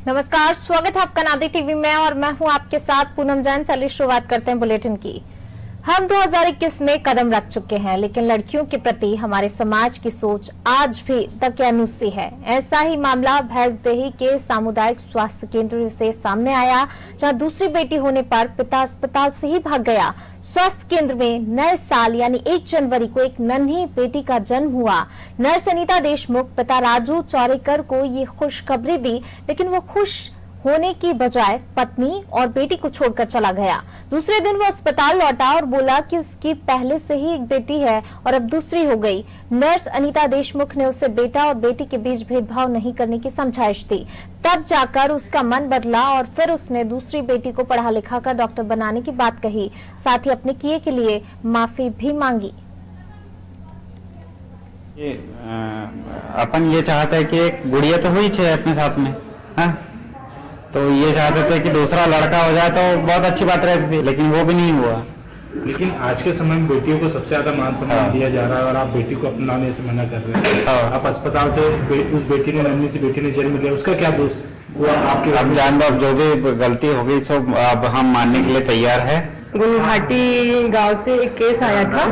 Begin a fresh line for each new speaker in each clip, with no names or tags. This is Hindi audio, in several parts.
नमस्कार, स्वागत है आपका नादी टीवी में और मैं हूं आपके साथ पूनम जैन। चलिए शुरुआत करते हैं बुलेटिन की। हम 2021 में कदम रख चुके हैं, लेकिन लड़कियों के प्रति हमारे समाज की सोच आज भी दकियानुसी है। ऐसा ही मामला भैंसदेही के सामुदायिक स्वास्थ्य केंद्र से सामने आया, जहां दूसरी बेटी होने पर पिता अस्पताल से ही भाग गया। स्वास्थ्य केंद्र में नए साल यानी 1 जनवरी को एक नन्ही बेटी का जन्म हुआ। नर्स अनीता देशमुख पिता राजू चौरेकर को ये खुशखबरी दी, लेकिन वो खुश होने की बजाय पत्नी और बेटी को छोड़कर चला गया। दूसरे दिन वो अस्पताल लौटा और बोला कि उसकी पहले से ही एक बेटी है और अब दूसरी हो गई। नर्स अनीता देशमुख ने उसे बेटा और बेटी के बीच भेदभाव नहीं करने की समझाइश दी। तब जाकर उसका मन बदला और फिर उसने दूसरी बेटी को पढ़ा लिखा कर डॉक्टर बनाने की बात कही। साथ ही अपने किए के लिए माफी भी मांगी।
अपन ये चाहते हैं कि एक गुड़िया तो हुई है अपने साथ में, हाँ? तो ये चाहते थे कि दूसरा लड़का हो जाए तो बहुत अच्छी बात रहती थी, लेकिन वो भी नहीं हुआ।
लेकिन आज के समय में बेटियों को सबसे ज्यादा मान सम्मान दिया जा रहा है और आप बेटी को अपनाने से मना कर रहे हैं। आप अस्पताल से उस बेटी ने नन्ही सी बेटी ने जन्म लिया, उसका क्या दोष वो आपके?
अब जान दो, जो भी गलती हो गई सब अब हम मानने के लिए तैयार है।
गुलघाटी गांव से एक केस आया था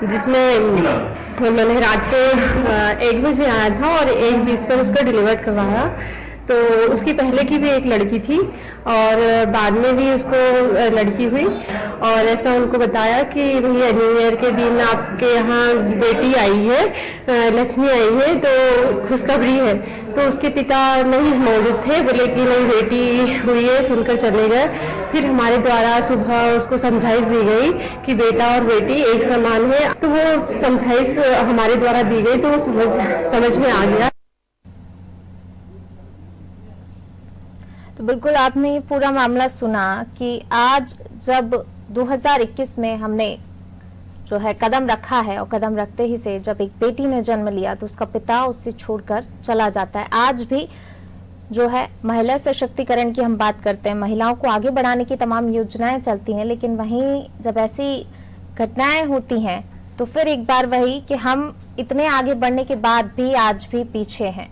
जिसमें मैंने रात को 1 बजे आया था और 1:20 पर उसका डिलीवर करवाया। तो उसकी पहले की भी एक लड़की थी और बाद में भी उसको लड़की हुई और ऐसा उनको बताया कि भैया न्यू ईयर के दिन आपके यहाँ बेटी आई है, लक्ष्मी आई है, तो खुशखबरी है। तो उसके पिता नहीं मौजूद थे, बोले कि नहीं बेटी हुई है, सुनकर चले गए। फिर हमारे द्वारा सुबह उसको समझाइश दी गई कि बेटा और बेटी एक समान है। तो वो समझाइश हमारे द्वारा दी गई तो वो समझ में आ गया।
तो बिल्कुल आपने ये पूरा मामला सुना कि आज जब 2021 में हमने जो है कदम रखा है और कदम रखते ही से जब एक बेटी ने जन्म लिया तो उसका पिता उससे छोड़कर चला जाता है। आज भी जो है महिला सशक्तिकरण की हम बात करते हैं, महिलाओं को आगे बढ़ाने की तमाम योजनाएं चलती हैं, लेकिन वहीं जब ऐसी घटनाएं होती हैं तो फिर एक बार वही कि हम इतने आगे बढ़ने के बाद भी आज भी पीछे हैं।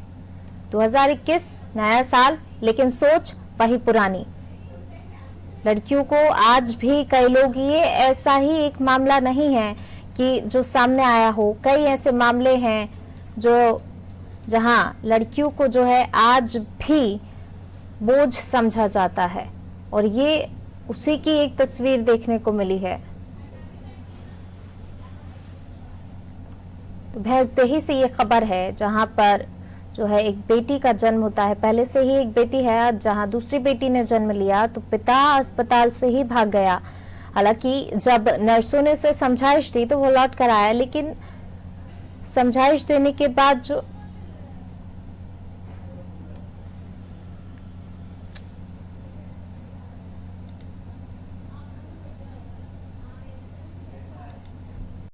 2021 नया साल, लेकिन सोच वही पुरानी। लड़कियों को आज भी कई लोग, ये ऐसा ही एक मामला नहीं है कि जो सामने आया हो, कई ऐसे मामले हैं जो जहां लड़कियों को जो है आज भी बोझ समझा जाता है और ये उसी की एक तस्वीर देखने को मिली है। तो भैंसदेही से ये खबर है जहां पर जो है एक बेटी का जन्म होता है। पहले से ही एक बेटी है, जहां दूसरी बेटी ने जन्म लिया तो पिता अस्पताल से ही भाग गया। हालांकि जब नर्सों ने उसे समझाइश दी तो वो लौट कर आया, लेकिन समझाइश देने के बाद जो